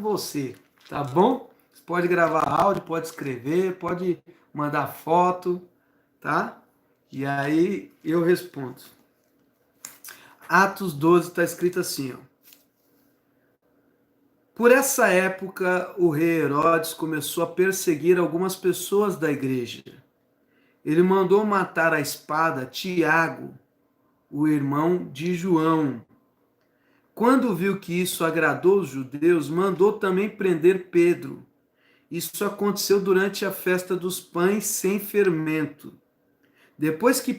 você, tá bom? Você pode gravar áudio, pode escrever, pode mandar foto, tá? E aí eu respondo. Atos 12 está escrito assim, ó. Por essa época, o rei Herodes começou a perseguir algumas pessoas da igreja. Ele mandou matar à espada Tiago, o irmão de João. Quando viu que isso agradou os judeus, mandou também prender Pedro. Isso aconteceu durante a festa dos pães sem fermento. Depois que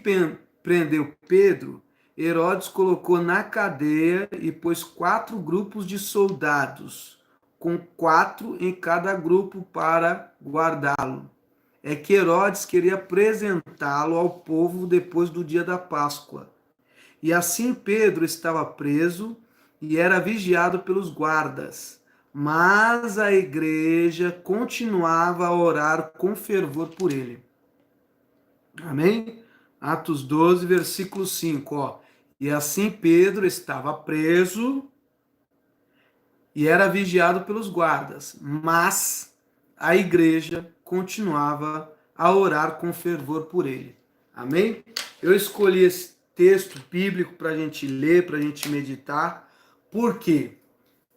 prendeu Pedro, Herodes colocou na cadeia e pôs 4 grupos de soldados, com 4 em cada grupo para guardá-lo. É que Herodes queria apresentá-lo ao povo depois do dia da Páscoa. E assim Pedro estava preso e era vigiado pelos guardas. Mas a igreja continuava a orar com fervor por ele. Amém? Atos 12, versículo 5, ó. E assim Pedro estava preso e era vigiado pelos guardas, mas a igreja continuava a orar com fervor por ele. Amém? Eu escolhi esse texto bíblico para a gente ler, para a gente meditar. Por quê?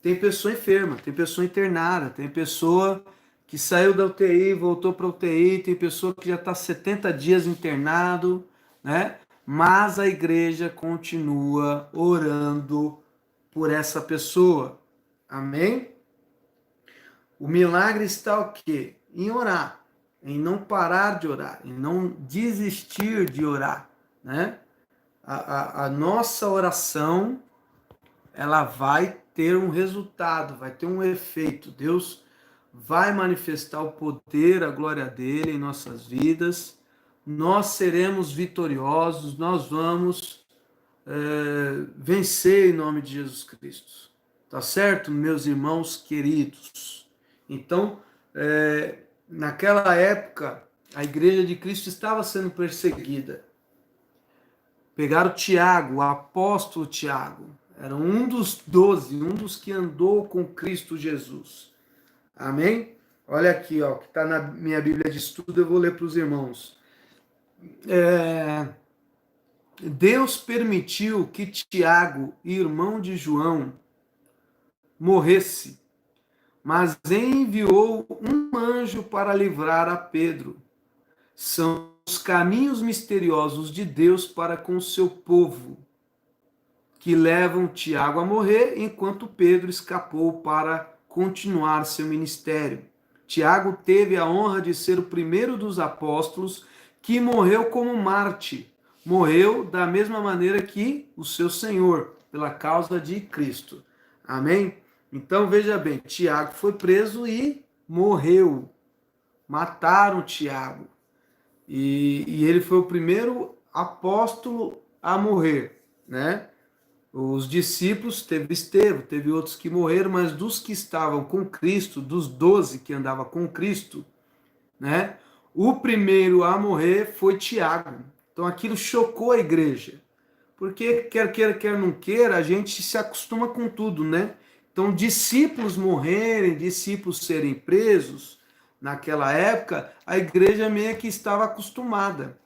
Tem pessoa enferma, tem pessoa internada, tem pessoa que saiu da UTI, voltou para a UTI, tem pessoa que já está 70 dias internado, né? Mas a igreja continua orando por essa pessoa. Amém? O milagre está o quê? Em orar, em não parar de orar, em não desistir de orar, né? A nossa oração, ela vai ter um resultado, vai ter um efeito. Deus vai manifestar o poder, a glória dele em nossas vidas. Nós seremos vitoriosos, nós vamos vencer em nome de Jesus Cristo. Tá certo, meus irmãos queridos? Então, naquela época, a igreja de Cristo estava sendo perseguida. Pegaram Tiago, o apóstolo Tiago. Era um dos 12, um dos que andou com Cristo Jesus. Amém? Olha aqui, ó, que está na minha Bíblia de estudo, eu vou ler para os irmãos. Deus permitiu que Tiago, irmão de João, morresse, mas enviou um anjo para livrar a Pedro. São os caminhos misteriosos de Deus para com o seu povo, que levam Tiago a morrer, enquanto Pedro escapou para continuar seu ministério. Tiago teve a honra de ser o primeiro dos apóstolos que morreu como mártir. Morreu da mesma maneira que o seu Senhor, pela causa de Cristo. Amém? Então veja bem, Tiago foi preso e morreu. Mataram Tiago. E ele foi o primeiro apóstolo a morrer, né? Os discípulos, teve Estevão, teve outros que morreram, mas dos que estavam com Cristo, dos 12 que andavam com Cristo, né? O primeiro a morrer foi Tiago. Então aquilo chocou a igreja. Porque quer queira, quer não queira, a gente se acostuma com tudo, né? Então discípulos morrerem, discípulos serem presos, naquela época, a igreja meio que estava acostumada,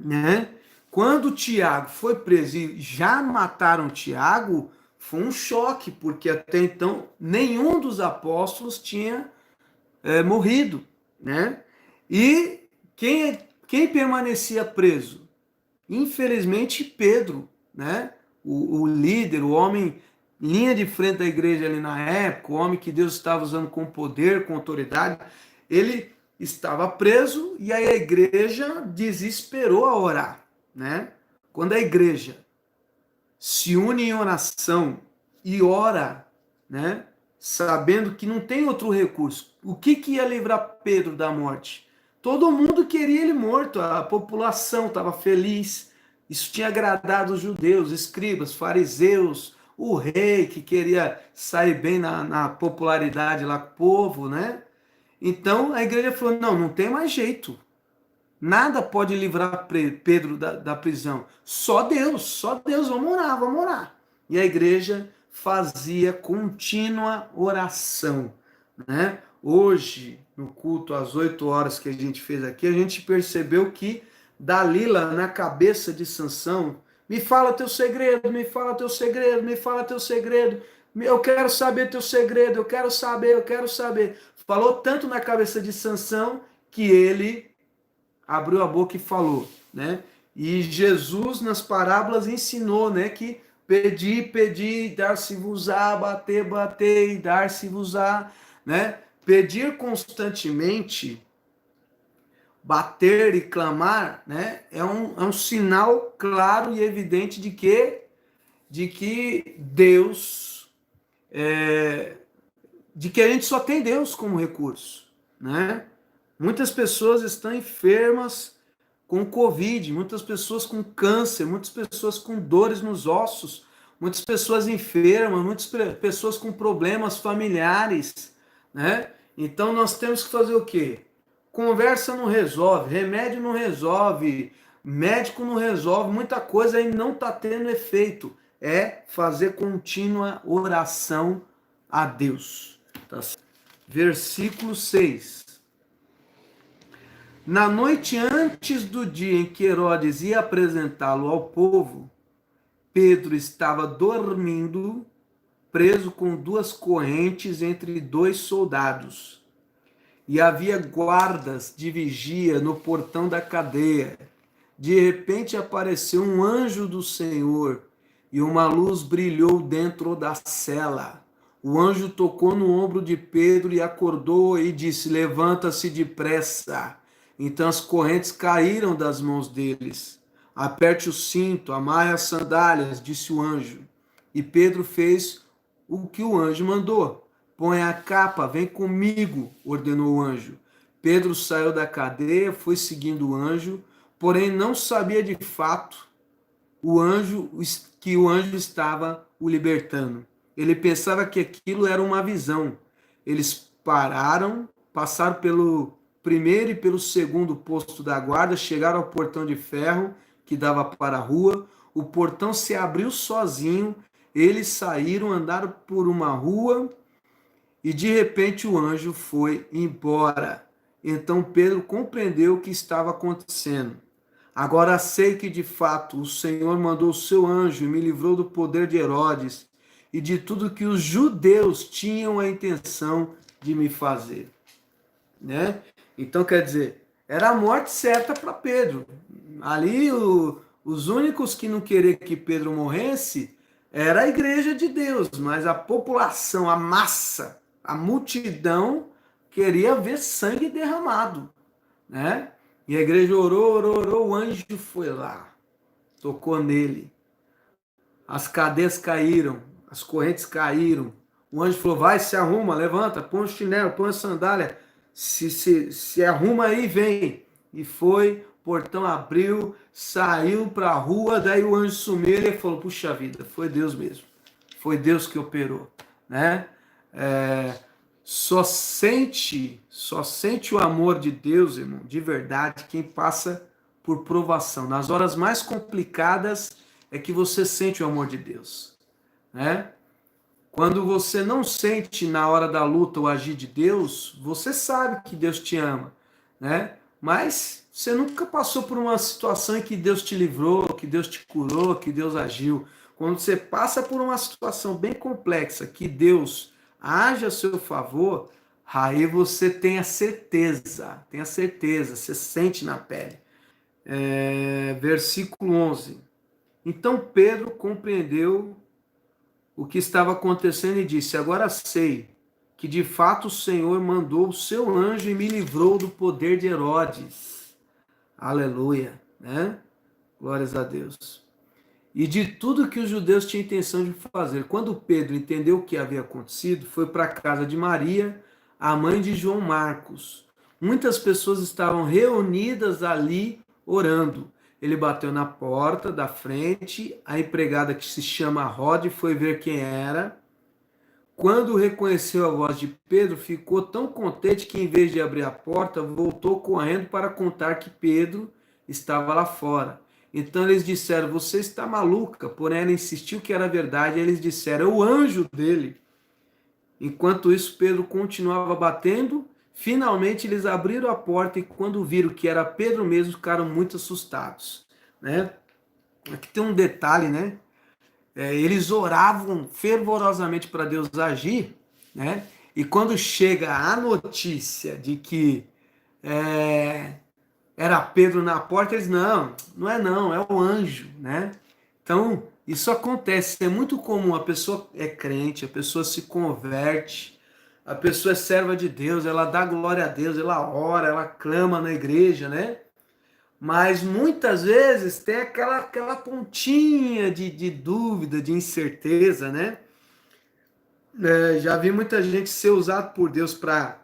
né? Quando Tiago foi preso e já mataram Tiago, foi um choque, porque até então nenhum dos apóstolos tinha morrido, né? E quem permanecia preso? Infelizmente Pedro, né? O líder, o homem linha de frente da igreja ali na época, o homem que Deus estava usando com poder, com autoridade, ele estava preso e aí a igreja desesperou a orar, né? Quando a igreja se une em oração e ora, né? Sabendo que não tem outro recurso. O que ia livrar Pedro da morte? Todo mundo queria ele morto, a população estava feliz. Isso tinha agradado os judeus, escribas, fariseus, o rei que queria sair bem na popularidade lá com o povo, né? Então a igreja falou, não tem mais jeito. Nada pode livrar Pedro da prisão. Só Deus, vamos orar. E a igreja fazia contínua oração, né? Hoje, no culto às 8 horas que a gente fez aqui, a gente percebeu que Dalila, na cabeça de Sansão, me fala teu segredo, me fala teu segredo, me fala teu segredo, eu quero saber teu segredo, eu quero saber, eu quero saber. Falou tanto na cabeça de Sansão que ele abriu a boca e falou, né? E Jesus nas parábolas ensinou, né, que pedir, pedir, dar-se-vos-á, bater, bater e dar-se-vos-á, né? Pedir constantemente, bater e clamar, né, é um sinal claro e evidente de que Deus, de que a gente só tem Deus como recurso, né? Muitas pessoas estão enfermas com Covid, muitas pessoas com câncer, muitas pessoas com dores nos ossos, muitas pessoas enfermas, muitas pessoas com problemas familiares, né? Então nós temos que fazer o quê? Conversa não resolve, remédio não resolve, médico não resolve, muita coisa aí não está tendo efeito. É fazer contínua oração a Deus. Tá? Versículo 6. Na noite antes do dia em que Herodes ia apresentá-lo ao povo, Pedro estava dormindo, preso com 2 correntes entre 2 soldados. E havia guardas de vigia no portão da cadeia. De repente apareceu um anjo do Senhor, e uma luz brilhou dentro da cela. O anjo tocou no ombro de Pedro e acordou e disse: levanta-se depressa. Então as correntes caíram das mãos deles. Aperte o cinto, amarre as sandálias, disse o anjo. E Pedro fez o que o anjo mandou. Põe a capa, vem comigo, ordenou o anjo. Pedro saiu da cadeia, foi seguindo o anjo, porém não sabia de fato que o anjo estava o libertando. Ele pensava que aquilo era uma visão. Eles passaram pelo primeiro e pelo segundo posto da guarda, chegaram ao portão de ferro que dava para a rua. O portão se abriu sozinho, eles saíram, andaram por uma rua e de repente o anjo foi embora. Então Pedro compreendeu o que estava acontecendo. Agora sei que de fato o Senhor mandou o seu anjo e me livrou do poder de Herodes e de tudo que os judeus tinham a intenção de me fazer, né? Então, quer dizer, era a morte certa para Pedro. Ali, os únicos que não queriam que Pedro morresse era a igreja de Deus, mas a população, a massa, a multidão queria ver sangue derramado, né? E a igreja orou, o anjo foi lá, tocou nele. As cadeias caíram, as correntes caíram. O anjo falou: vai, se arruma, levanta, põe o chinelo, põe a sandália, se arruma aí, vem. E foi, o portão abriu, saiu para a rua, daí o anjo sumiu e ele falou: puxa vida, foi Deus mesmo. Foi Deus que operou, né? Só sente o amor de Deus, irmão, de verdade, quem passa por provação. Nas horas mais complicadas é que você sente o amor de Deus, né? Quando você não sente na hora da luta o agir de Deus, você sabe que Deus te ama, né? Mas você nunca passou por uma situação em que Deus te livrou, que Deus te curou, que Deus agiu. Quando você passa por uma situação bem complexa, que Deus age a seu favor, aí você tem a certeza, você sente na pele. Versículo 11. Então Pedro compreendeu o que estava acontecendo e disse: agora sei que de fato o Senhor mandou o seu anjo e me livrou do poder de Herodes. Aleluia, né? Glórias a Deus. E de tudo que os judeus tinham intenção de fazer. Quando Pedro entendeu o que havia acontecido, foi para a casa de Maria, a mãe de João Marcos. Muitas pessoas estavam reunidas ali orando. Ele bateu na porta da frente, a empregada, que se chama Rode, foi ver quem era. Quando reconheceu a voz de Pedro, ficou tão contente que, em vez de abrir a porta, voltou correndo para contar que Pedro estava lá fora. Então eles disseram, você está maluca, porém ela insistiu que era verdade, eles disseram, é o anjo dele. Enquanto isso, Pedro continuava batendo, finalmente eles abriram a porta e quando viram que era Pedro mesmo, ficaram muito assustados, né? Aqui tem um detalhe, né? Eles oravam fervorosamente para Deus agir, né? E quando chega a notícia de que era Pedro na porta, eles, não é não, é o anjo, né? Então, isso acontece, é muito comum, a pessoa é crente, a pessoa se converte, a pessoa é serva de Deus, ela dá glória a Deus, ela ora, ela clama na igreja, né? Mas muitas vezes tem aquela pontinha de dúvida, de incerteza, né? Já vi muita gente ser usado por Deus para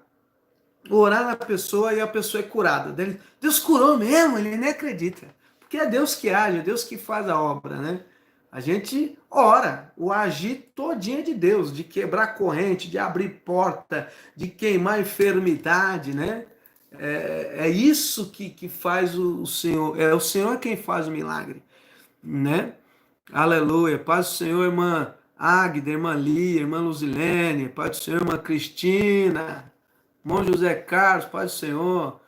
orar na pessoa e a pessoa é curada. Deus curou mesmo, ele nem acredita. Porque é Deus que age, é Deus que faz a obra, né? A gente ora, o agir todinho é de Deus, de quebrar corrente, de abrir porta, de queimar enfermidade, né? É isso que faz o Senhor, é o Senhor quem faz o milagre, né? Aleluia, paz do Senhor, irmã Águida, irmã Lia, irmã Luzilene, paz do Senhor, irmã Cristina, irmão José Carlos, paz do Senhor.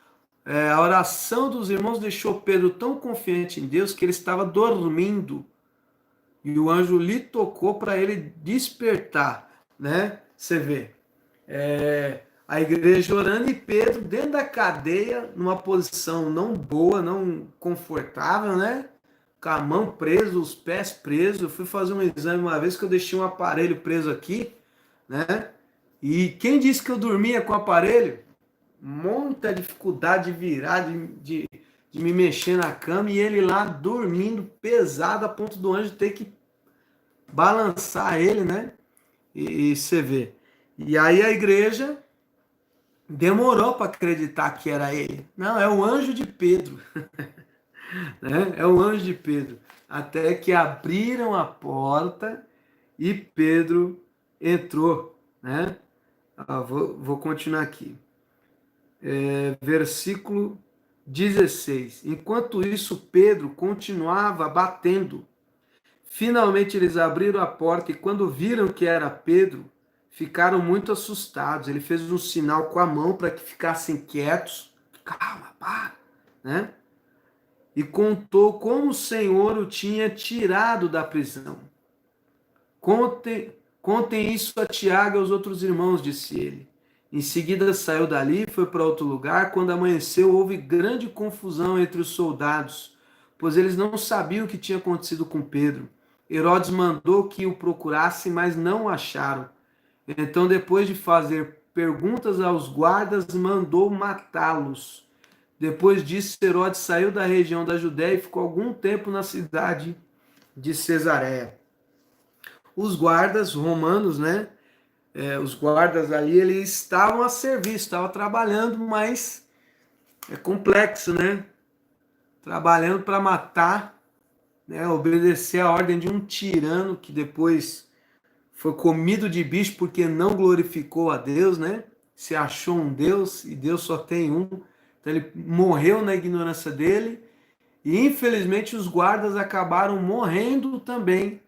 A oração dos irmãos deixou Pedro tão confiante em Deus que ele estava dormindo e o anjo lhe tocou para ele despertar, né? Você vê, a igreja orando e Pedro dentro da cadeia, numa posição não boa, não confortável, né? Com a mão presa, os pés presos. Eu fui fazer um exame uma vez que eu deixei um aparelho preso aqui, né? E quem disse que eu dormia com o aparelho? Muita dificuldade de virar, de me mexer na cama e ele lá dormindo pesado a ponto do anjo ter que balançar ele, né? E você vê. E aí a igreja demorou para acreditar que era ele. Não, é o anjo de Pedro. Né? É o anjo de Pedro. Até que abriram a porta e Pedro entrou. Né? Vou continuar aqui. Versículo 16. Enquanto isso, Pedro continuava batendo. Finalmente eles abriram a porta e quando viram que era Pedro, ficaram muito assustados. Ele fez um sinal com a mão para que ficassem quietos. Calma, para, né? E contou como o Senhor o tinha tirado da prisão. Contem isso a Tiago e aos outros irmãos, disse ele. Em seguida saiu dali e foi para outro lugar. Quando amanheceu, houve grande confusão entre os soldados, pois eles não sabiam o que tinha acontecido com Pedro. Herodes mandou que o procurassem, mas não o acharam. Então, depois de fazer perguntas aos guardas, mandou matá-los. Depois disso, Herodes saiu da região da Judéia e ficou algum tempo na cidade de Cesareia. Os guardas romanos, né? Os guardas ali, eles estavam a serviço, estavam trabalhando, mas é complexo, né? Trabalhando para matar, né? Obedecer a ordem de um tirano que depois foi comido de bicho porque não glorificou a Deus, né? Se achou um Deus e Deus só tem um. Então ele morreu na ignorância dele e infelizmente os guardas acabaram morrendo também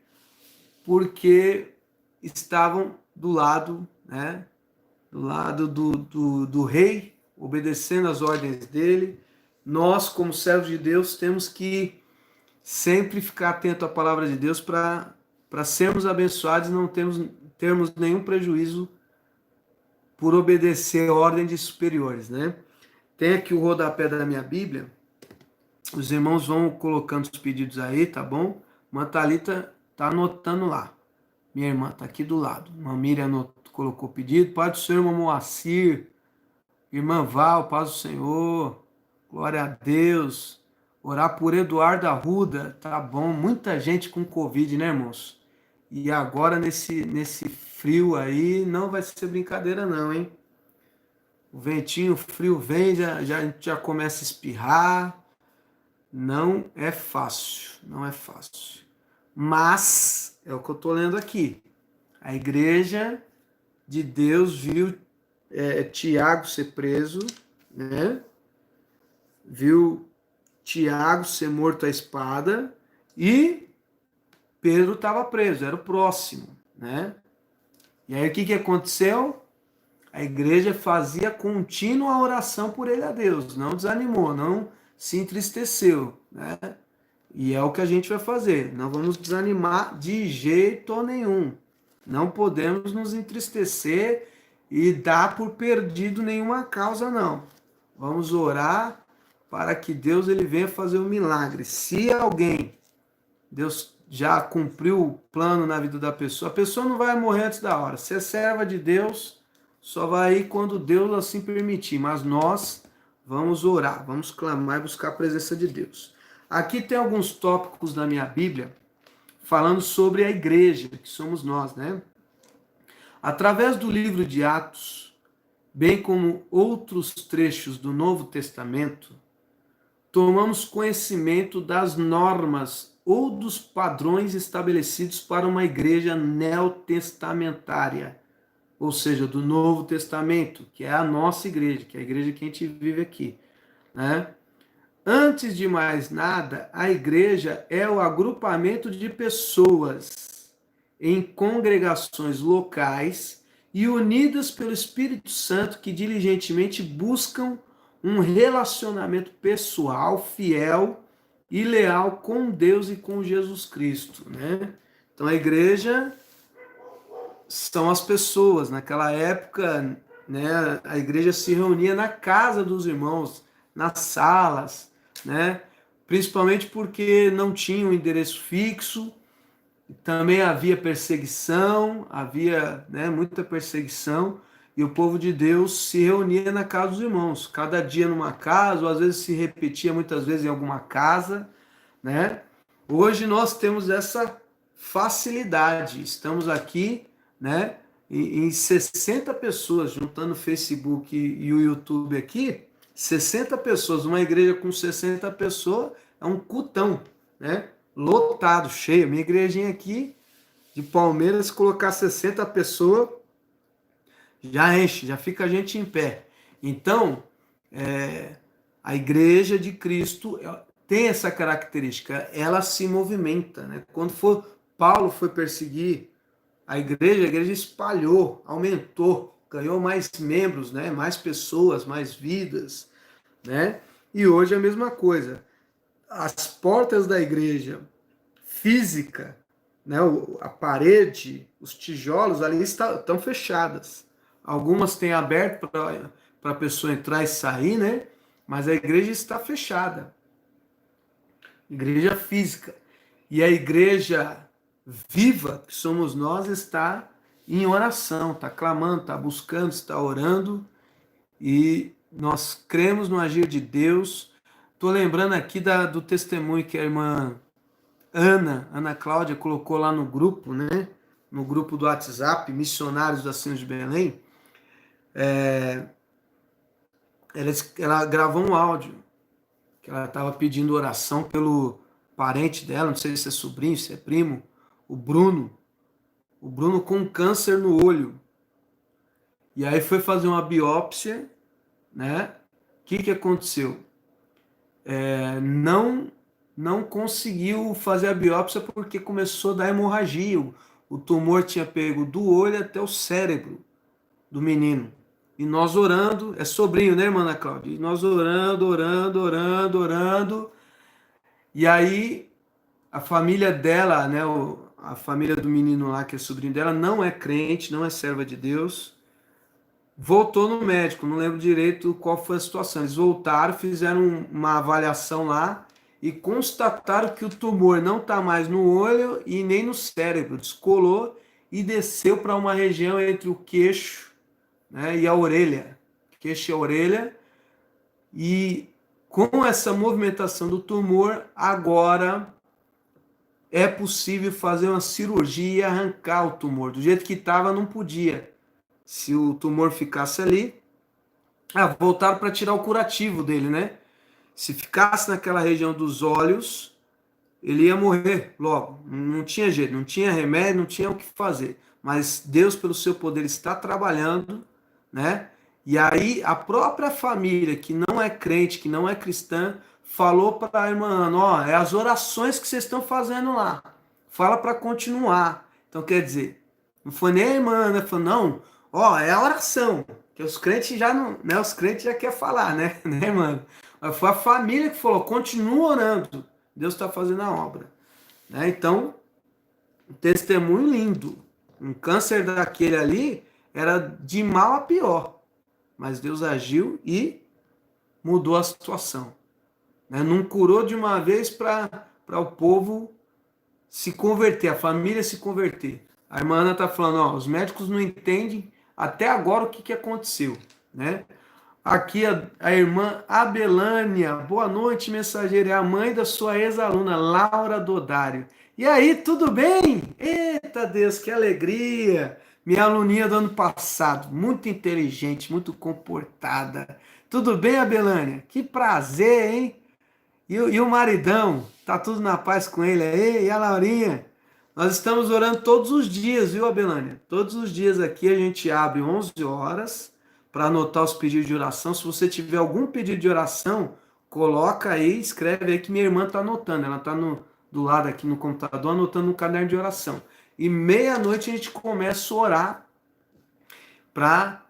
porque estavam do lado, né? Do lado do rei, obedecendo às ordens dele. Nós, como servos de Deus, temos que sempre ficar atento à palavra de Deus para sermos abençoados e não termos nenhum prejuízo por obedecer a ordem de superiores, né? Tem aqui o rodapé da minha Bíblia. Os irmãos vão colocando os pedidos aí, tá bom? Irmã Thalita tá anotando lá. Minha irmã tá aqui do lado. Irmã Miriam colocou o pedido. Pai do Senhor, irmão Moacir. Irmã Val, paz do Senhor. Glória a Deus. Orar por Eduardo Arruda, tá bom? Muita gente com Covid, né, irmãos? E agora nesse frio aí, não vai ser brincadeira não, hein? O ventinho frio vem, a gente já começa a espirrar. Não é fácil, não é fácil. Mas, é o que eu estou lendo aqui. A igreja de Deus viu Tiago ser preso, né? Viu Tiago ser morto à espada e Pedro estava preso, era o próximo, né? E aí o que aconteceu? A igreja fazia contínua oração por ele a Deus, não desanimou, não se entristeceu, né? E é o que a gente vai fazer, não vamos desanimar de jeito nenhum. Não podemos nos entristecer e dar por perdido nenhuma causa, não. Vamos orar para que Deus ele venha fazer um milagre. Se alguém, Deus já cumpriu o plano na vida da pessoa, a pessoa não vai morrer antes da hora. Se é serva de Deus, só vai ir quando Deus assim permitir. Mas nós vamos orar, vamos clamar e buscar a presença de Deus. Aqui tem alguns tópicos da minha Bíblia falando sobre a igreja, que somos nós, né? Através do livro de Atos, bem como outros trechos do Novo Testamento, tomamos conhecimento das normas ou dos padrões estabelecidos para uma igreja neotestamentária, ou seja, do Novo Testamento, que é a nossa igreja, que é a igreja que a gente vive aqui, né? Antes de mais nada, a igreja é o agrupamento de pessoas em congregações locais e unidas pelo Espírito Santo que diligentemente buscam um relacionamento pessoal, fiel e leal com Deus e com Jesus Cristo, né? Então a igreja são as pessoas. Naquela época, né, a igreja se reunia na casa dos irmãos, nas salas, né? Principalmente porque não tinha um endereço fixo, também havia perseguição, havia, né, muita perseguição, e o povo de Deus se reunia na casa dos irmãos, cada dia numa casa, ou às vezes se repetia muitas vezes em alguma casa, né? Hoje nós temos essa facilidade, estamos aqui, né, em 60 pessoas, juntando o Facebook e o YouTube aqui, 60 pessoas, uma igreja com 60 pessoas é um cultão, né? Lotado, cheio. Minha igrejinha aqui de Palmeiras, se colocar 60 pessoas, já enche, já fica a gente em pé. Então, a igreja de Cristo tem essa característica, ela se movimenta, né? Quando Paulo foi perseguir a igreja espalhou, aumentou, ganhou mais membros, né? Mais pessoas, mais vidas, né? E hoje é a mesma coisa. As portas da igreja física, né? A parede, os tijolos ali estão fechadas. Algumas têm aberto para a pessoa entrar e sair, né? Mas a igreja está fechada. Igreja física. E a igreja viva, que somos nós, está em oração, está clamando, está buscando, está orando, e nós cremos no agir de Deus. Estou lembrando aqui do testemunho que a irmã Ana Cláudia colocou lá no grupo, né? No grupo do WhatsApp, Missionários da Sino de Belém. Ela gravou um áudio que ela estava pedindo oração pelo parente dela, não sei se é sobrinho, se é primo, o Bruno com câncer no olho. E aí foi fazer uma biópsia, né? O que aconteceu? Não conseguiu fazer a biópsia porque começou a dar hemorragia. O tumor tinha pego do olho até o cérebro do menino. E nós orando, é sobrinho, né, irmã Ana Cláudia? E nós orando. E aí a família dela, né, a família do menino lá, que é sobrinho dela, não é crente, não é serva de Deus. Voltou no médico, não lembro direito qual foi a situação. Eles voltaram, fizeram uma avaliação lá e constataram que o tumor não está mais no olho e nem no cérebro. Descolou e desceu para uma região entre o queixo, né, e a orelha. Queixo e a orelha. E com essa movimentação do tumor, agora é possível fazer uma cirurgia e arrancar o tumor. Do jeito que estava, não podia. Se o tumor ficasse ali, voltaram para tirar o curativo dele, né? Se ficasse naquela região dos olhos, ele ia morrer logo. Não tinha jeito, não tinha remédio, não tinha o que fazer. Mas Deus, pelo seu poder, está trabalhando, né? E aí a própria família, que não é crente, que não é cristã, falou para a irmã Ana, ó, é as orações que vocês estão fazendo lá. Fala para continuar. Então, quer dizer, não foi nem a irmã Ana, falou, não, ó, é a oração. Que os crentes já não, né, os crentes já querem falar, né, né, mano? Mas foi a família que falou, continua orando. Deus está fazendo a obra. Né? Então, um testemunho lindo. Um câncer daquele ali era de mal a pior. Mas Deus agiu e mudou a situação. Né? Não curou de uma vez para o povo se converter, a família se converter. A irmã Ana está falando, ó, os médicos não entendem até agora o que aconteceu. Né? Aqui a irmã Abelânia, boa noite, mensageira, é a mãe da sua ex-aluna, Laura Dodário. E aí, tudo bem? Eita Deus, que alegria! Minha aluninha do ano passado, muito inteligente, muito comportada. Tudo bem, Abelânia? Que prazer, hein? E o maridão? Tá tudo na paz com ele aí? E a Laurinha? Nós estamos orando todos os dias, viu, Abelânia? Todos os dias aqui a gente abre 11 horas para anotar os pedidos de oração. Se você tiver algum pedido de oração, coloca aí, escreve aí que minha irmã está anotando. Ela está do lado aqui no computador anotando no caderno de oração. E meia-noite a gente começa a orar para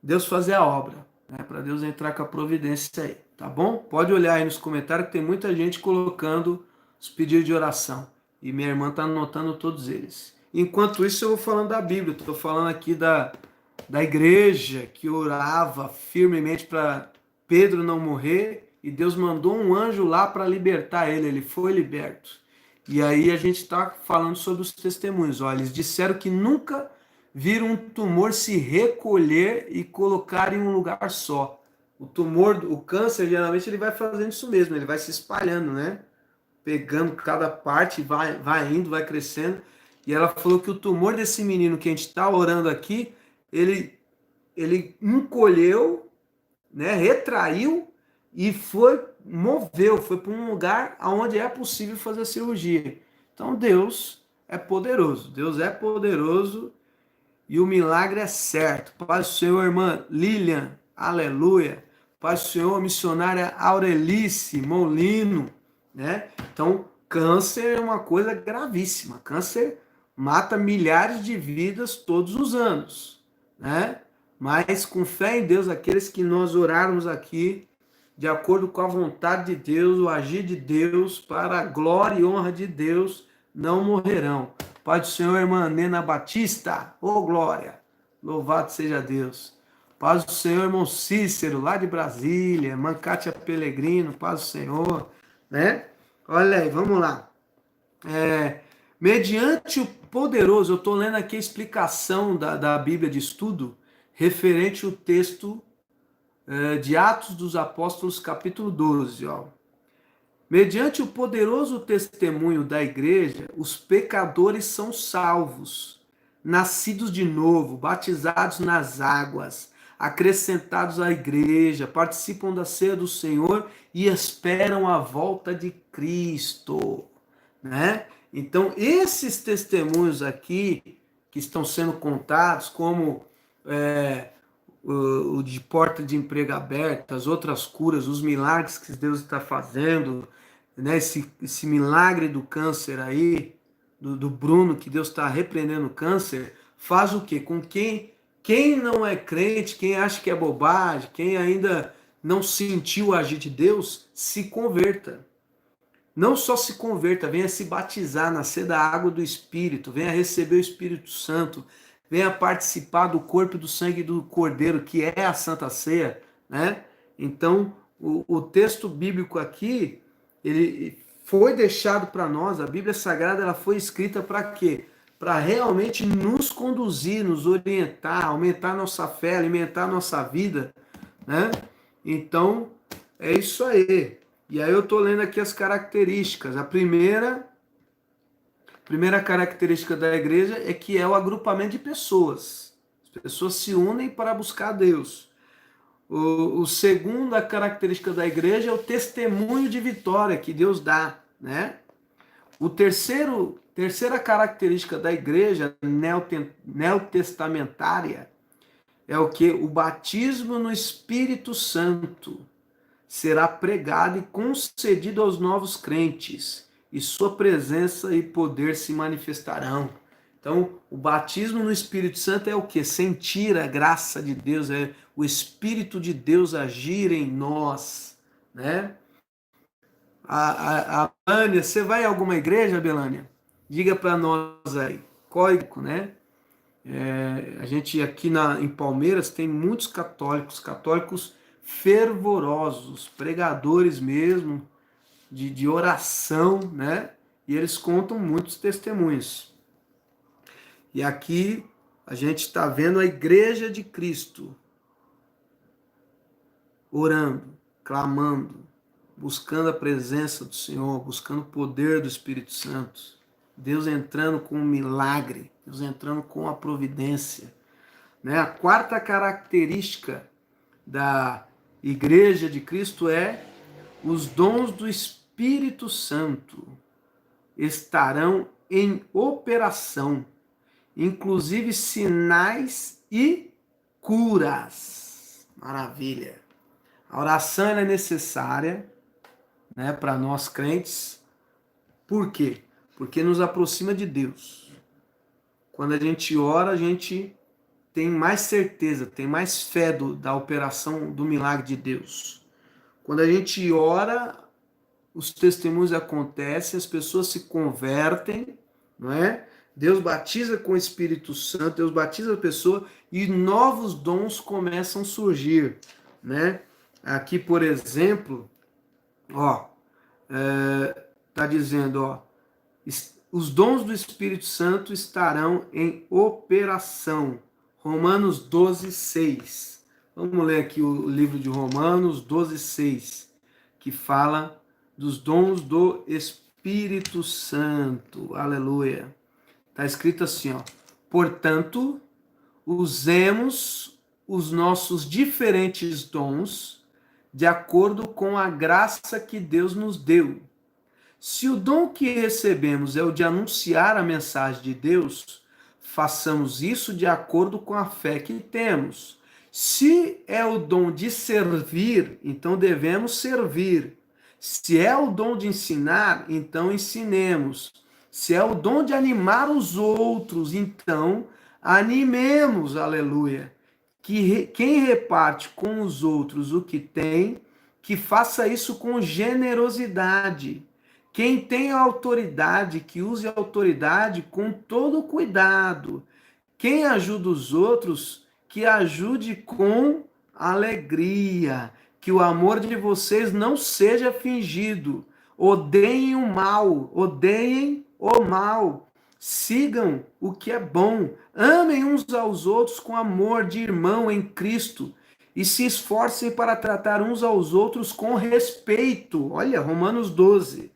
Deus fazer a obra, né? Para Deus entrar com a providência aí, tá bom? Pode olhar aí nos comentários que tem muita gente colocando os pedidos de oração. E minha irmã está anotando todos eles. Enquanto isso, eu vou falando da Bíblia. Estou falando aqui da igreja que orava firmemente para Pedro não morrer. E Deus mandou um anjo lá para libertar ele. Ele foi liberto. E aí a gente está falando sobre os testemunhos. Olha, eles disseram que nunca viram um tumor se recolher e colocar em um lugar só. O tumor, o câncer, geralmente ele vai fazendo isso mesmo. Ele vai se espalhando, né? Pegando cada parte, vai indo, vai crescendo. E ela falou que o tumor desse menino que a gente está orando aqui, ele encolheu, né, retraiu e moveu, foi para um lugar onde é possível fazer a cirurgia. Então Deus é poderoso e o milagre é certo. Paz do Senhor, irmã Lilian, aleluia. Paz do Senhor, missionária Aurelice Molino, né? Então, câncer é uma coisa gravíssima. Câncer mata milhares de vidas todos os anos, né? Mas com fé em Deus, aqueles que nós orarmos aqui, de acordo com a vontade de Deus, o agir de Deus, para a glória e honra de Deus, não morrerão. Pai do Senhor, irmã Nena Batista, ô glória, louvado seja Deus. Paz do Senhor, irmão Cícero, lá de Brasília, irmã Cátia Pelegrino, paz do Senhor, né? Olha aí, vamos lá. Mediante o poderoso, eu estou lendo aqui a explicação da Bíblia de estudo, referente ao texto de Atos dos Apóstolos, capítulo 12, ó. Mediante o poderoso testemunho da igreja, os pecadores são salvos, nascidos de novo, batizados nas águas, acrescentados à igreja, participam da ceia do Senhor e esperam a volta de Cristo, né? Então, esses testemunhos aqui, que estão sendo contados, como o de porta de emprego aberta, as outras curas, os milagres que Deus está fazendo, né? Esse milagre do câncer aí, do Bruno, que Deus está repreendendo o câncer, faz o quê? Com quem não é crente, quem acha que é bobagem, quem ainda não sentiu o agir de Deus, se converta. Não só se converta, venha se batizar, nascer da água do Espírito, venha receber o Espírito Santo, venha participar do corpo e do sangue do Cordeiro, que é a Santa Ceia, né? Então, o texto bíblico aqui, ele foi deixado para nós, a Bíblia Sagrada, ela foi escrita para quê? Para realmente nos conduzir, nos orientar, aumentar nossa fé, alimentar nossa vida, né? Então, é isso aí. E aí eu estou lendo aqui as características. A primeira característica da igreja é que é o agrupamento de pessoas. As pessoas se unem para buscar Deus. A segunda característica da igreja é o testemunho de vitória que Deus dá, né? Terceira característica da igreja neotestamentária é o que? O batismo no Espírito Santo. será pregado e concedido aos novos crentes, e sua presença e poder se manifestarão. Então, o batismo no Espírito Santo é o quê? Sentir a graça de Deus, é o Espírito de Deus agir em nós, né? A Belânia, você vai a alguma igreja, Belânia? Diga para nós aí. Código, né? A gente aqui em Palmeiras tem muitos católicos fervorosos, pregadores mesmo, de oração, né? E eles contam muitos testemunhos. E aqui a gente está vendo a Igreja de Cristo orando, clamando, buscando a presença do Senhor, buscando o poder do Espírito Santo. Deus entrando com um milagre, Deus entrando com a providência. Né? A quarta característica da Igreja de Cristo é os dons do Espírito Santo estarão em operação, inclusive sinais e curas. Maravilha! A oração é necessária, né, para nós crentes. Por quê? Porque nos aproxima de Deus. Quando a gente ora, a gente tem mais certeza, tem mais fé da operação do milagre de Deus. Quando a gente ora, os testemunhos acontecem, as pessoas se convertem, não é? Deus batiza com o Espírito Santo, Deus batiza a pessoa e novos dons começam a surgir, né? Aqui, por exemplo, ó, tá dizendo, ó, os dons do Espírito Santo estarão em operação. Romanos 12, 6. Vamos ler aqui o livro de Romanos 12, 6, que fala dos dons do Espírito Santo. Aleluia. Está escrito assim, ó. Portanto, usemos os nossos diferentes dons de acordo com a graça que Deus nos deu. Se o dom que recebemos é o de anunciar a mensagem de Deus, façamos isso de acordo com a fé que temos. Se é o dom de servir, então devemos servir. Se é o dom de ensinar, então ensinemos. Se é o dom de animar os outros, então animemos, aleluia. Quem reparte com os outros o que tem, que faça isso com generosidade. Quem tem autoridade, que use a autoridade com todo cuidado. Quem ajuda os outros, que ajude com alegria. Que o amor de vocês não seja fingido. Odeiem o mal, odeiem o mal. Sigam o que é bom. Amem uns aos outros com amor de irmão em Cristo. E se esforcem para tratar uns aos outros com respeito. Olha, Romanos 12,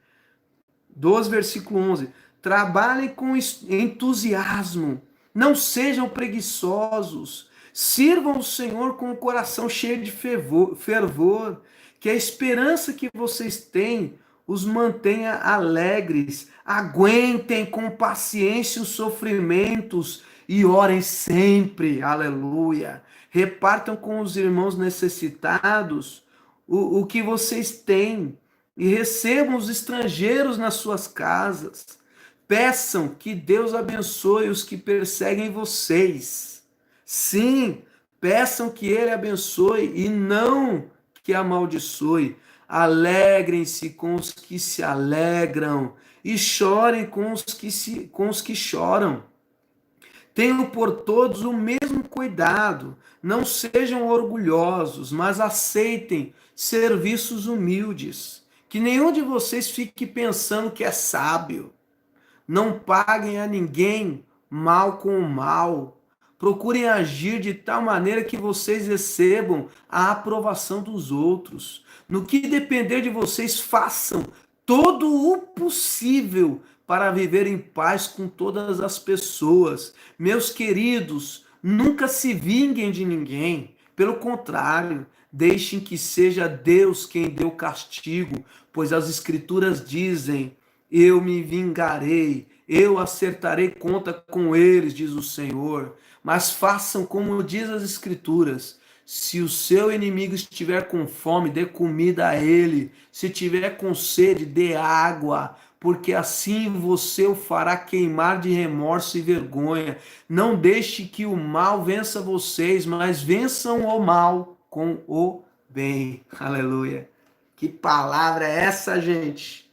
versículo 11. Trabalhem com entusiasmo. Não sejam preguiçosos. Sirvam o Senhor com o coração cheio de fervor. Que a esperança que vocês têm os mantenha alegres. Aguentem com paciência os sofrimentos e orem sempre. Aleluia. Repartam com os irmãos necessitados o que vocês têm e recebam os estrangeiros nas suas casas. Peçam que Deus abençoe os que perseguem vocês. Sim, peçam que Ele abençoe e não que amaldiçoe. Alegrem-se com os que se alegram e chorem com os que choram. Tenham por todos o mesmo cuidado. Não sejam orgulhosos, mas aceitem serviços humildes. Que nenhum de vocês fique pensando que é sábio. Não paguem a ninguém mal com o mal. Procurem agir de tal maneira que vocês recebam a aprovação dos outros. No que depender de vocês, façam todo o possível para viver em paz com todas as pessoas. Meus queridos, nunca se vinguem de ninguém. Pelo contrário, deixem que seja Deus quem dê o castigo, pois as Escrituras dizem: eu me vingarei, eu acertarei conta com eles, diz o Senhor. Mas façam como diz as Escrituras: Se o seu inimigo estiver com fome, dê comida a ele. Se tiver com sede, dê água, porque assim você o fará queimar de remorso e vergonha. Não deixe que o mal vença vocês, mas vençam o mal com o bem. Aleluia. Que palavra é essa, gente?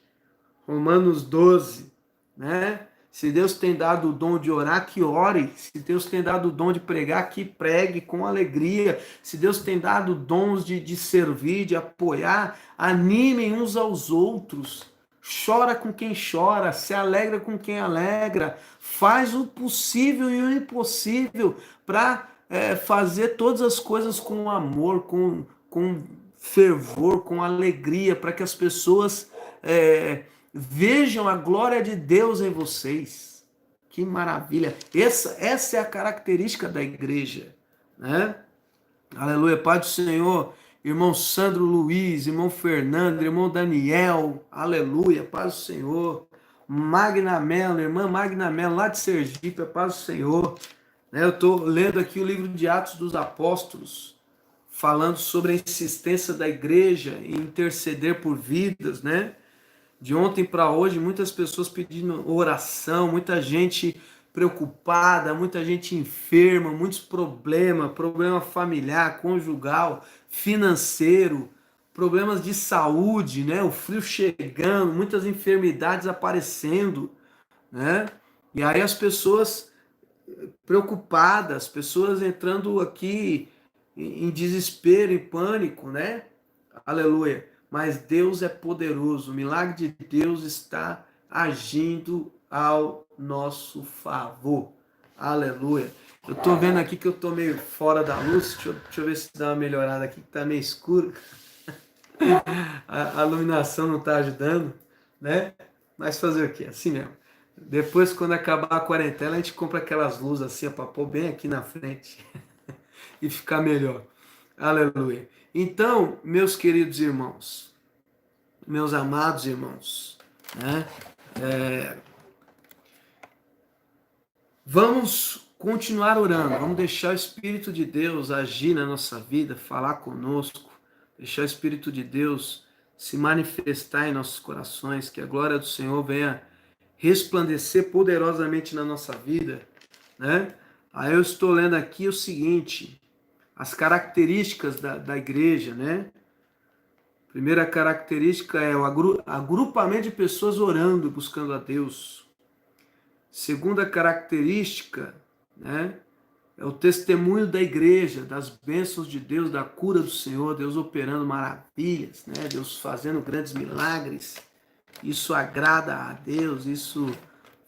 Romanos 12, né? Se Deus tem dado o dom de orar, que ore. Se Deus tem dado o dom de pregar, que pregue com alegria. Se Deus tem dado dons de servir, de apoiar, animem uns aos outros. Chora com quem chora, se alegra com quem alegra. Faz o possível e o impossível para fazer todas as coisas com amor, com fervor, com alegria, para que as pessoas vejam a glória de Deus em vocês. Que maravilha! Essa é a característica da igreja, né? Aleluia, Pai do Senhor, irmão Sandro Luiz, irmão Fernando, irmão Daniel, aleluia, Pai do Senhor. Magna Mello, irmã Magna Mello, lá de Sergipe, Pai do Senhor. Eu estou lendo aqui o livro de Atos dos Apóstolos, falando sobre a insistência da igreja em interceder por vidas, né? De ontem para hoje, muitas pessoas pedindo oração, muita gente preocupada, muita gente enferma, muitos problemas, problema familiar, conjugal, financeiro, problemas de saúde, né? O frio chegando, muitas enfermidades aparecendo, né? E aí as pessoas preocupadas, pessoas entrando aqui em desespero, em pânico, né? Aleluia. Mas Deus é poderoso, o milagre de Deus está agindo ao nosso favor. Aleluia. Eu tô vendo aqui que eu tô meio fora da luz, deixa eu ver se dá uma melhorada aqui, que tá meio escuro. A iluminação não tá ajudando, né? Mas fazer o quê? Assim mesmo. Depois, quando acabar a quarentena, a gente compra aquelas luzes assim, para pôr bem aqui na frente e ficar melhor. Aleluia. Então, meus queridos irmãos, meus amados irmãos, né? Vamos continuar orando, vamos deixar o Espírito de Deus agir na nossa vida, falar conosco, deixar o Espírito de Deus se manifestar em nossos corações, que a glória do Senhor venha resplandecer poderosamente na nossa vida, né? Aí eu estou lendo aqui o seguinte, as características da igreja, né? Primeira característica é o agrupamento de pessoas orando, buscando a Deus. Segunda característica, né, é o testemunho da igreja, das bênçãos de Deus, da cura do Senhor, Deus operando maravilhas, né, Deus fazendo grandes milagres. Isso agrada a Deus, isso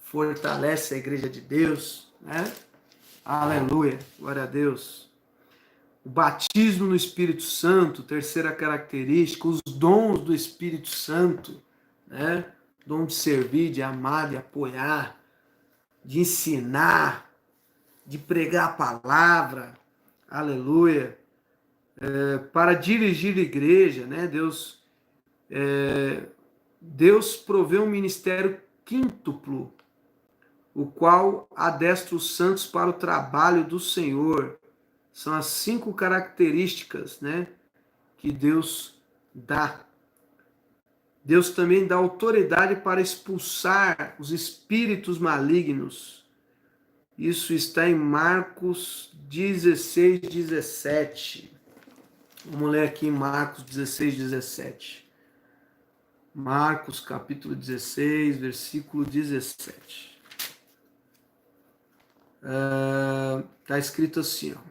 fortalece a igreja de Deus, né? Aleluia, glória a Deus. O batismo no Espírito Santo, terceira característica, os dons do Espírito Santo, né? Dom de servir, de amar, de apoiar, de ensinar, de pregar a palavra, aleluia, para dirigir a igreja, né? Deus provê um ministério quíntuplo, o qual adestra os santos para o trabalho do Senhor. São as 5 características, né, que Deus dá. Deus também dá autoridade para expulsar os espíritos malignos. Isso está em Marcos 16, 17. Vamos ler aqui em Marcos 16, 17. Marcos, capítulo 16, versículo 17. Está escrito assim, ó.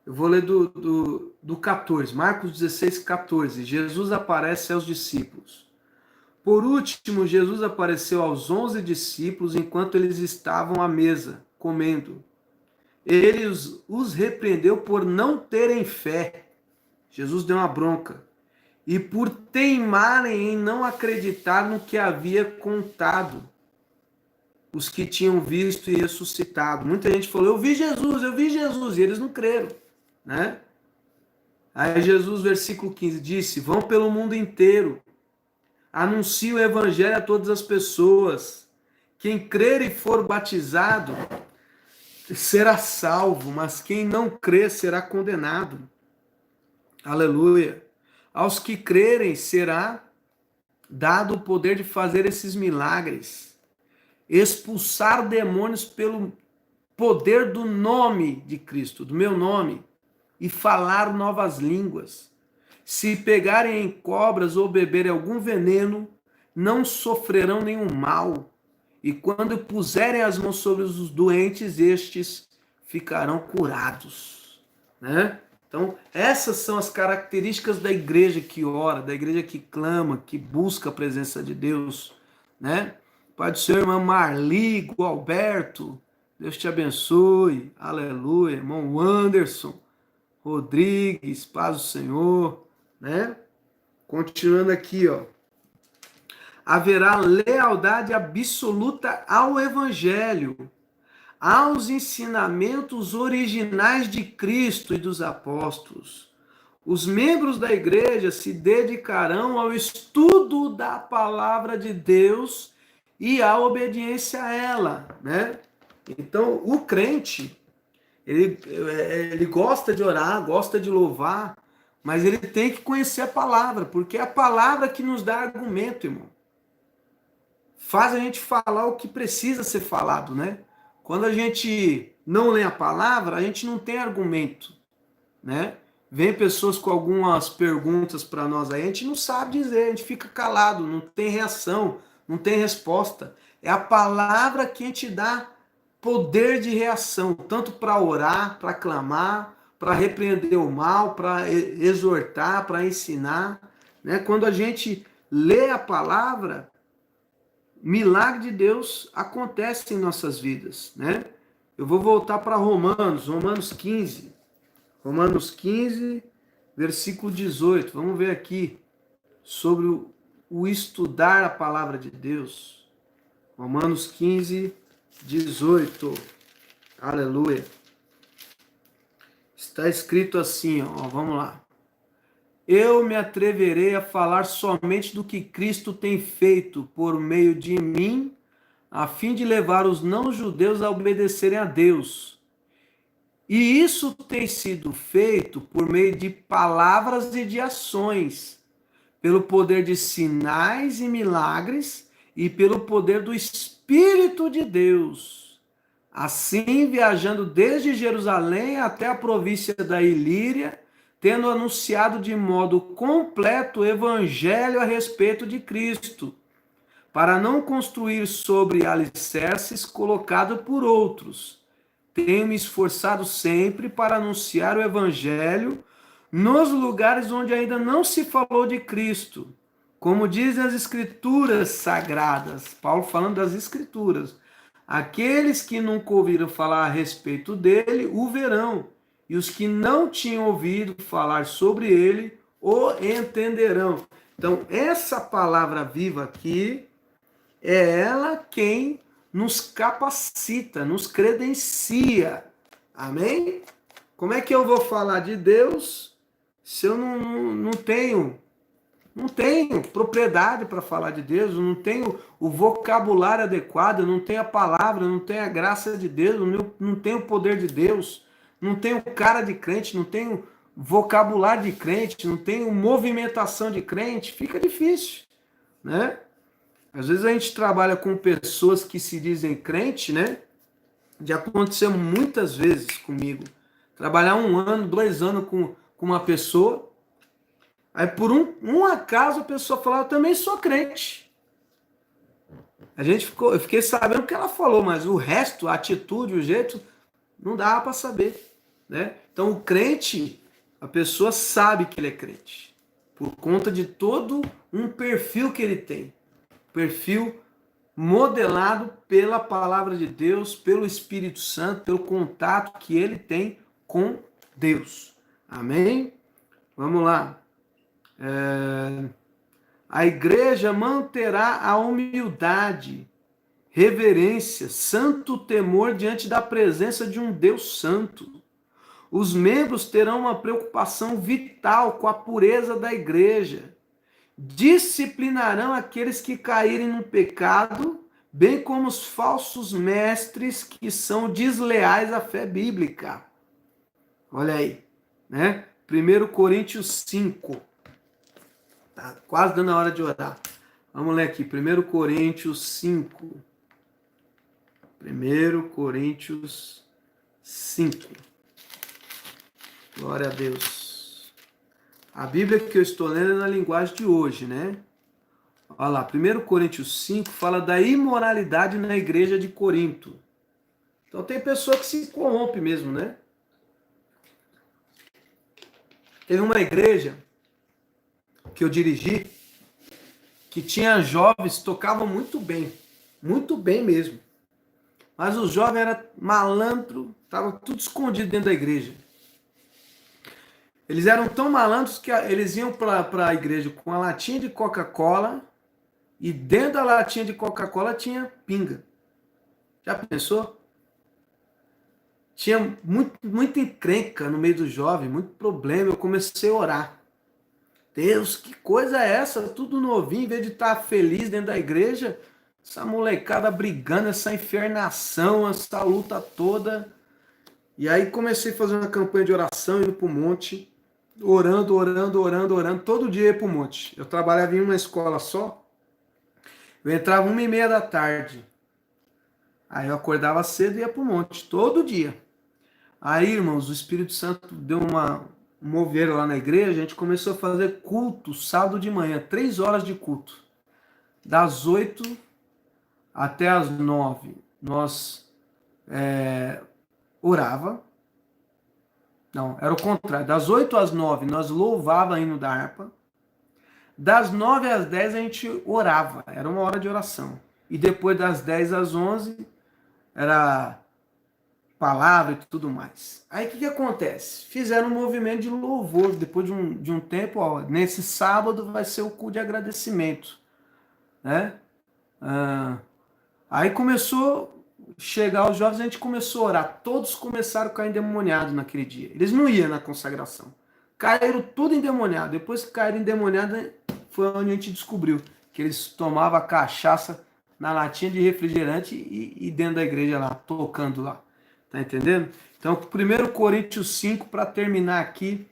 Eu vou ler do 14, Marcos 16, 14. Jesus aparece aos discípulos. Por último, Jesus apareceu aos 11 discípulos enquanto eles estavam à mesa, comendo. Ele os repreendeu por não terem fé. Jesus deu uma bronca. E por teimarem em não acreditar no que havia contado os que tinham visto e ressuscitado. Muita gente falou, eu vi Jesus, e eles não creram, né? Aí Jesus, versículo 15, disse, vão pelo mundo inteiro, anuncie o evangelho a todas as pessoas, quem crer e for batizado será salvo, mas quem não crer será condenado. Aleluia. Aos que crerem será dado o poder de fazer esses milagres, expulsar demônios pelo poder do nome de Cristo, do meu nome, e falar novas línguas. Se pegarem em cobras ou beberem algum veneno, não sofrerão nenhum mal. E quando puserem as mãos sobre os doentes, estes ficarão curados. Né? Então, essas são as características da igreja que ora, da igreja que clama, que busca a presença de Deus. Né? Pai do Senhor, irmã Marli, Gualberto, Deus te abençoe, aleluia. Irmão Anderson Rodrigues, paz do Senhor, né? Continuando aqui, ó. Haverá lealdade absoluta ao Evangelho, aos ensinamentos originais de Cristo e dos apóstolos. Os membros da igreja se dedicarão ao estudo da palavra de Deus e à obediência a ela, né? Então, o crente, ele gosta de orar, gosta de louvar, mas ele tem que conhecer a palavra, porque é a palavra que nos dá argumento, irmão. Faz a gente falar o que precisa ser falado, né? Quando a gente não lê a palavra, a gente não tem argumento, né? Vem pessoas com algumas perguntas para nós aí, a gente não sabe dizer, a gente fica calado, não tem reação, não tem resposta. É a palavra que a gente dá poder de reação, tanto para orar, para clamar, para repreender o mal, para exortar, para ensinar, né? Quando a gente lê a palavra, milagre de Deus acontece em nossas vidas, né? Eu vou voltar para Romanos 15. Romanos 15, versículo 18. Vamos ver aqui sobre o estudar a palavra de Deus. Romanos 15, 18. Aleluia. Está escrito assim, ó, vamos lá. Eu me atreverei a falar somente do que Cristo tem feito por meio de mim, a fim de levar os não-judeus a obedecerem a Deus. E isso tem sido feito por meio de palavras e de ações, pelo poder de sinais e milagres e pelo poder do Espírito de Deus. Assim, viajando desde Jerusalém até a província da Ilíria, tendo anunciado de modo completo o evangelho a respeito de Cristo, para não construir sobre alicerces colocados por outros. Tenho me esforçado sempre para anunciar o evangelho nos lugares onde ainda não se falou de Cristo, como dizem as escrituras sagradas. Paulo falando das escrituras. Aqueles que nunca ouviram falar a respeito dele o verão, e os que não tinham ouvido falar sobre ele o entenderão. Então, essa palavra viva aqui é ela quem nos capacita, nos credencia. Amém? Como é que eu vou falar de Deus se eu não tenho propriedade para falar de Deus, eu não tenho o vocabulário adequado, eu não tenho a palavra, eu não tenho a graça de Deus, eu não tenho o poder de Deus, não tenho cara de crente, não tenho vocabulário de crente, não tenho movimentação de crente, fica difícil, né? Às vezes a gente trabalha com pessoas que se dizem crente, né? Já aconteceu muitas vezes comigo. Trabalhar 1 ano, 2 anos com uma pessoa, aí por um acaso a pessoa falou, eu também sou crente. Eu fiquei sabendo o que ela falou, mas o resto, a atitude, o jeito, não dava para saber, né? Então o crente, a pessoa sabe que ele é crente, por conta de todo um perfil que ele tem. Perfil modelado pela palavra de Deus, pelo Espírito Santo, pelo contato que ele tem com Deus. Amém? Vamos lá. A igreja manterá a humildade, reverência, santo temor diante da presença de um Deus santo. Os membros terão uma preocupação vital com a pureza da igreja. Disciplinarão aqueles que caírem no pecado, bem como os falsos mestres que são desleais à fé bíblica. Olha aí, né? 1 Coríntios 5. Tá quase dando a hora de orar. Vamos ler aqui, 1 Coríntios 5. 1 Coríntios 5. Glória a Deus. A Bíblia que eu estou lendo é na linguagem de hoje, né? Olha lá, 1 Coríntios 5 fala da imoralidade na igreja de Corinto. Então tem pessoa que se corrompe mesmo, né? Teve uma igreja que eu dirigi que tinha jovens que tocavam muito bem mesmo. Mas os jovens eram malandro, estavam tudo escondido dentro da igreja. Eles eram tão malandros que eles iam para a igreja com a latinha de Coca-Cola e dentro da latinha de Coca-Cola tinha pinga. Já pensou? Tinha muita encrenca no meio do jovem, muito problema. Eu comecei a orar. Deus, que coisa é essa? Tudo novinho, em vez de estar feliz dentro da igreja, essa molecada brigando, essa infernação, essa luta toda. E aí comecei a fazer uma campanha de oração, indo para o monte, orando, todo dia ia para o monte. Eu trabalhava em uma escola só, eu entrava 1h30 da tarde. Aí eu acordava cedo e ia para o monte, todo dia. Aí, irmãos, o Espírito Santo deu uma mover lá na igreja, a gente começou a fazer culto sábado de manhã, 3 horas de culto. Das 8 até as 9, nós orava. Não, era o contrário. Das 8 às 9, nós louvava hino da harpa. Das 9 às 10, a gente orava. Era uma hora de oração. E depois das 10 às 11, era palavra e tudo mais. Aí o que acontece? Fizeram um movimento de louvor. Depois de um tempo, ó, nesse sábado vai ser o culto de agradecimento. Né? Aí começou a chegar os jovens, a gente começou a orar. Todos começaram a cair endemoniados naquele dia. Eles não iam na consagração. Caíram tudo endemoniado. Depois que caíram endemoniados, foi onde a gente descobriu que eles tomavam cachaça na latinha de refrigerante e dentro da igreja lá, tocando lá. Tá entendendo? Então, 1 Coríntios 5, para terminar aqui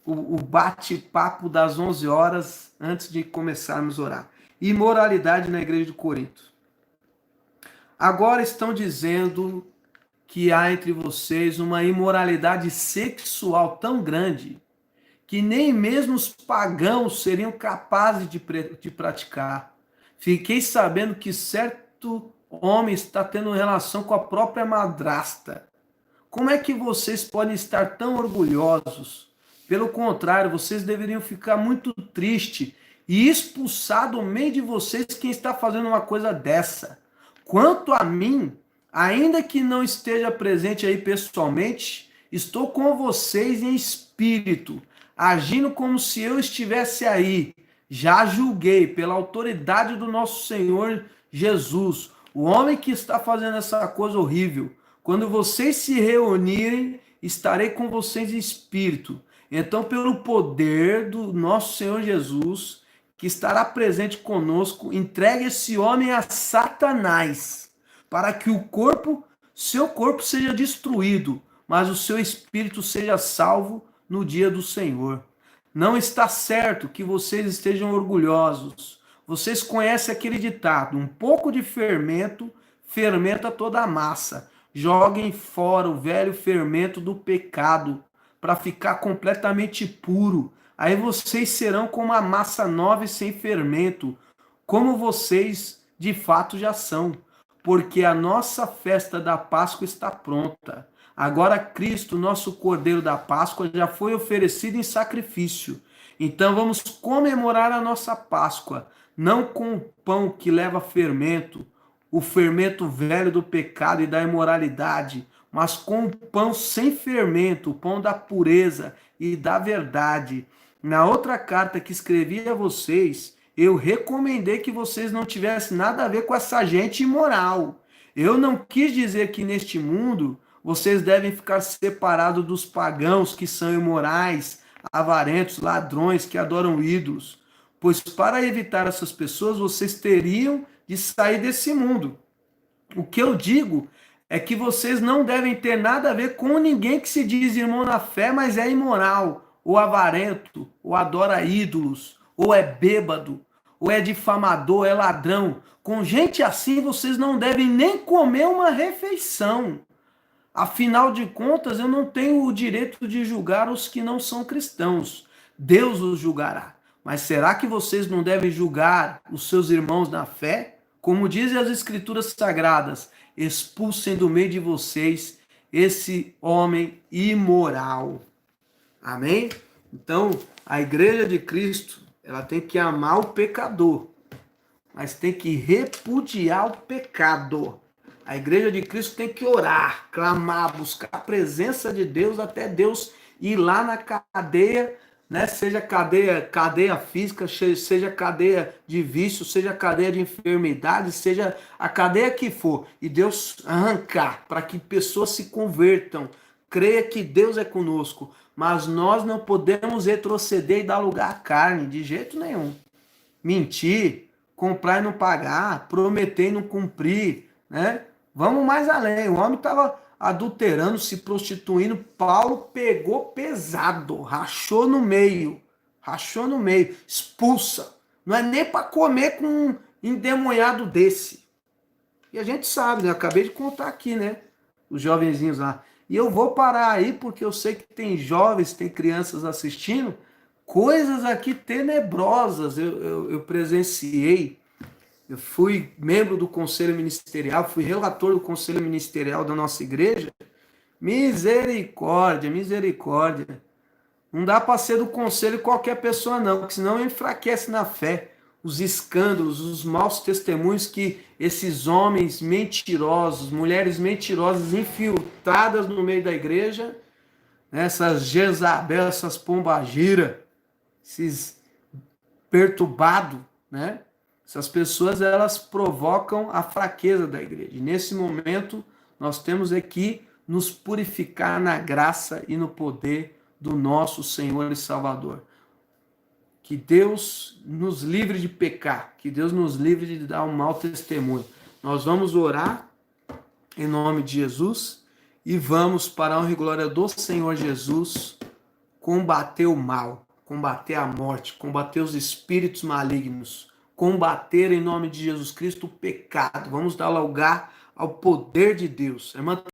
o bate-papo das 11 horas, antes de começarmos a orar. Imoralidade na igreja de Corinto. Agora estão dizendo que há entre vocês uma imoralidade sexual tão grande que nem mesmo os pagãos seriam capazes de praticar. Fiquei sabendo que certo homem está tendo relação com a própria madrasta. Como é que vocês podem estar tão orgulhosos? Pelo contrário, vocês deveriam ficar muito tristes e expulsar do meio de vocês quem está fazendo uma coisa dessa. Quanto a mim, ainda que não esteja presente aí pessoalmente, estou com vocês em espírito, agindo como se eu estivesse aí. Já julguei pela autoridade do nosso Senhor Jesus, o homem que está fazendo essa coisa horrível. Quando vocês se reunirem, estarei com vocês em espírito. Então, pelo poder do nosso Senhor Jesus, que estará presente conosco, entregue esse homem a Satanás, para que seu corpo seja destruído, mas o seu espírito seja salvo no dia do Senhor. Não está certo que vocês estejam orgulhosos. Vocês conhecem aquele ditado: um pouco de fermento fermenta toda a massa. Joguem fora o velho fermento do pecado para ficar completamente puro. Aí vocês serão como a massa nova e sem fermento, como vocês de fato já são, porque a nossa festa da Páscoa está pronta. Agora Cristo, nosso Cordeiro da Páscoa, já foi oferecido em sacrifício. Então vamos comemorar a nossa Páscoa, não com o pão que leva fermento, o fermento velho do pecado e da imoralidade, mas com o pão sem fermento, o pão da pureza e da verdade. Na outra carta que escrevi a vocês, eu recomendei que vocês não tivessem nada a ver com essa gente imoral. Eu não quis dizer que neste mundo vocês devem ficar separados dos pagãos que são imorais, avarentos, ladrões, que adoram ídolos. Pois para evitar essas pessoas, vocês teriam de sair desse mundo. O que eu digo é que vocês não devem ter nada a ver com ninguém que se diz irmão na fé, mas é imoral, ou avarento, ou adora ídolos, ou é bêbado, ou é difamador, é ladrão. Com gente assim, vocês não devem nem comer uma refeição. Afinal de contas, eu não tenho o direito de julgar os que não são cristãos. Deus os julgará. Mas será que vocês não devem julgar os seus irmãos na fé? Como dizem as Escrituras Sagradas, expulsem do meio de vocês esse homem imoral. Amém? Então, a igreja de Cristo, ela tem que amar o pecador, mas tem que repudiar o pecado. A igreja de Cristo tem que orar, clamar, buscar a presença de Deus até Deus ir lá na cadeia, né? Seja cadeia física, seja cadeia de vício, seja cadeia de enfermidade, seja a cadeia que for, e Deus arrancar para que pessoas se convertam, creia que Deus é conosco, mas nós não podemos retroceder e dar lugar à carne, de jeito nenhum. Mentir, comprar e não pagar, prometer e não cumprir, né? Vamos mais além. O homem estava adulterando, se prostituindo. Paulo pegou pesado, rachou no meio, expulsa. Não é nem para comer com um endemoniado desse. E a gente sabe, né? Eu acabei de contar aqui, né? Os jovenzinhos lá. E eu vou parar aí porque eu sei que tem jovens, tem crianças assistindo. Coisas aqui tenebrosas eu presenciei. Eu fui membro do conselho ministerial, fui relator do conselho ministerial da nossa igreja. Misericórdia, misericórdia. Não dá para ser do conselho qualquer pessoa não, porque senão enfraquece na fé. Os escândalos, os maus testemunhos que esses homens mentirosos, mulheres mentirosas infiltradas no meio da igreja, essas Jezabel, essas pombagira, esses perturbados, né? Essas pessoas, elas provocam a fraqueza da igreja. E nesse momento, nós temos aqui nos purificar na graça e no poder do nosso Senhor e Salvador. Que Deus nos livre de pecar, que Deus nos livre de dar um mau testemunho. Nós vamos orar em nome de Jesus e vamos, para a honra e glória do Senhor Jesus, combater o mal, combater a morte, combater os espíritos malignos, combater em nome de Jesus Cristo o pecado. Vamos dar lugar ao poder de Deus.